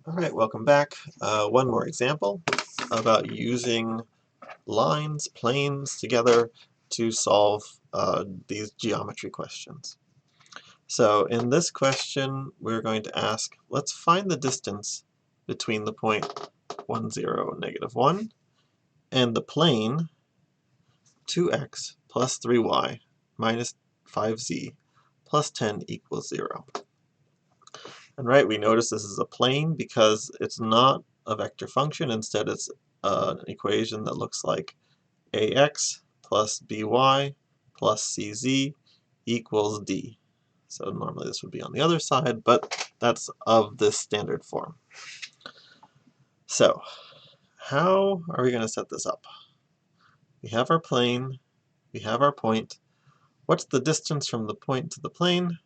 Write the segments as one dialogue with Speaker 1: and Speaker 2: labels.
Speaker 1: Alright, welcome back. One more example about using lines, planes together to solve these geometry questions. So in this question, we're going to ask, let's find the distance between the point 1, 0, -1 and the plane 2x plus 3y minus 5z plus 10 equals 0. And right, we notice this is a plane because it's not a vector function. Instead, it's an equation that looks like ax plus by plus cz equals d. So normally this would be on the other side, but that's of this standard form. So how are we going to set this up? We have our plane, we have our point. What's the distance from the point to the plane?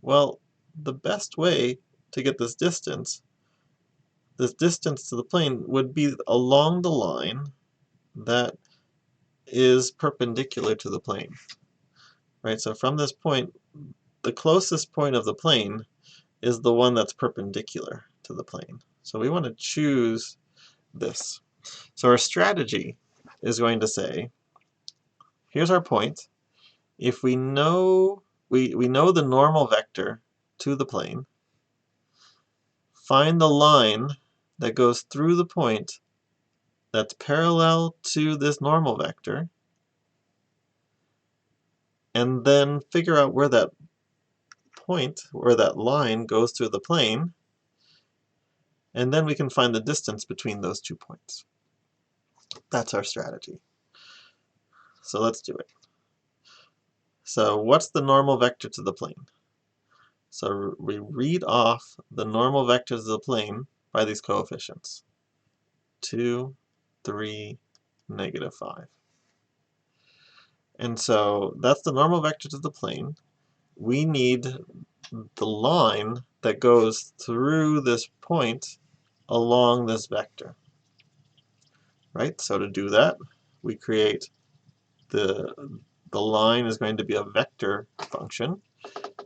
Speaker 1: Well, the best way to get this distance to the plane would be along the line that is perpendicular to the plane. Right? So from this point, the closest point of the plane is the one that's perpendicular to the plane. So we want to choose this. So our strategy is going to say, here's our point. If we know we know the normal vector to the plane, find the line that goes through the point that's parallel to this normal vector, and then figure out where that point, where that line goes through the plane, and then we can find the distance between those 2 points. That's our strategy. So let's do it. So what's the normal vector to the plane? So we read off the normal vectors of the plane by these coefficients. 2, 3, -5. And so that's the normal vector to the plane. We need the line that goes through this point along this vector. Right? So to do that, we create the line is going to be a vector function.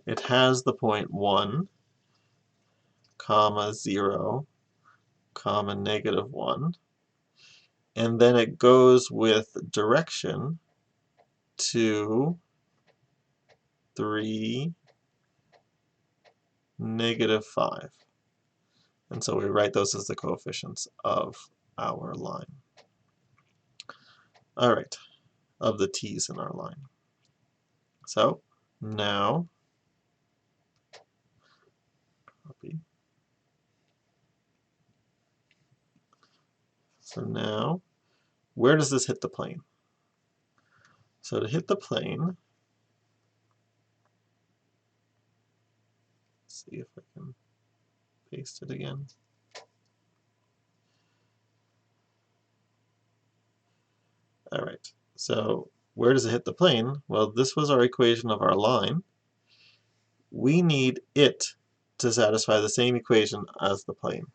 Speaker 1: It has the point 1, comma 0, comma -1, and then it goes with direction 2, 3, -5. And so we write those as the coefficients of our line. All right, of the t's in our line. So now, copy. So now, where does this hit the plane? So to hit the plane, let's see if I can paste it again. All right, so where does it hit the plane? Well, this was our equation of our line. We need it to satisfy the same equation as the plane.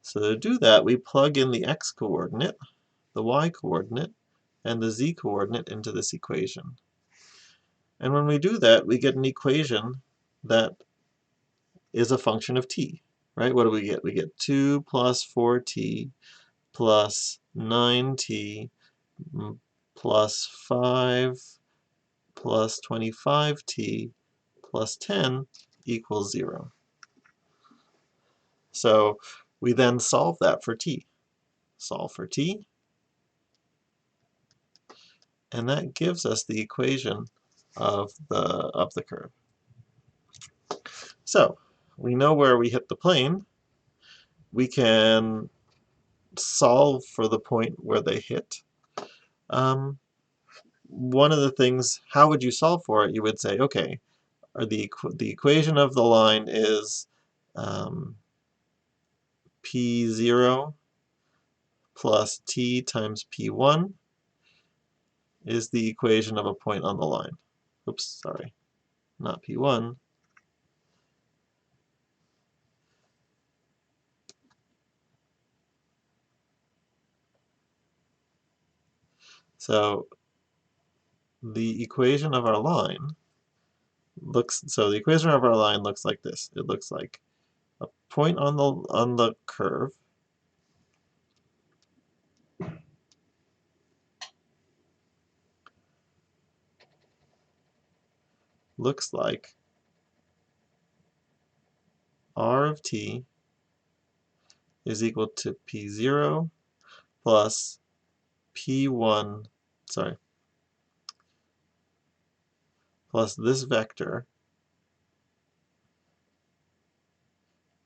Speaker 1: So to do that, we plug in the x-coordinate, the y-coordinate, and the z-coordinate into this equation. And when we do that, we get an equation that is a function of t. Right? What do we get? We get 2 plus 4t plus 9t plus 5 plus 25t plus 10 equals 0. So we then solve that for t. Solve for t, and that gives us the equation of the curve. So we know where we hit the plane. We can solve for the point where they hit. One of the things, how would you solve for it? You would say, okay, the equation of the line is P0 plus t times P1 is the equation of a point on the line. Oops, sorry, not P1. So the equation of our line looks like this. It looks like point on the curve looks like r of t is equal to p0 plus p1, sorry, plus this vector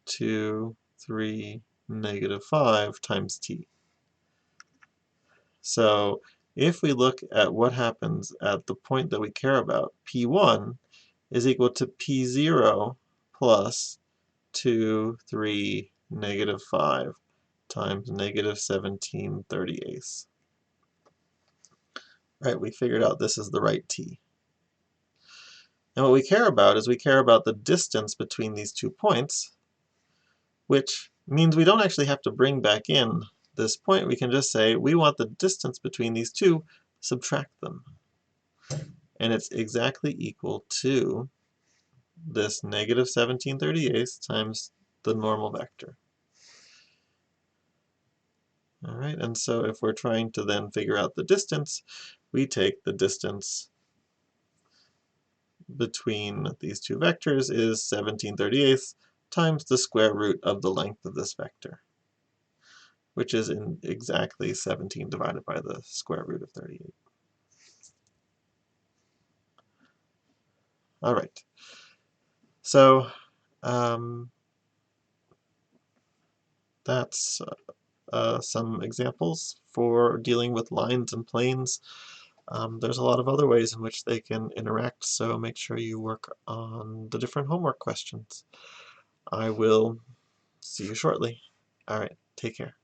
Speaker 1: 2, 3, -5 times t. So if we look at what happens at the point that we care about, p1 is equal to p0 plus 2, 3, -5 times -17/38. Right, we figured out this is the right t. And what we care about is we care about the distance between these 2 points, which means we don't actually have to bring back in this point. We can just say we want the distance between these two, subtract them. And it's exactly equal to this -17/38 times the normal vector. All right, and so if we're trying to then figure out the distance, we take the distance between these two vectors is 17/38 times the square root of the length of this vector, which is in exactly 17 divided by the square root of 38. All right, so that's some examples for dealing with lines and planes. There's a lot of other ways in which they can interact, so make sure you work on the different homework questions. I will see you shortly. All right, take care.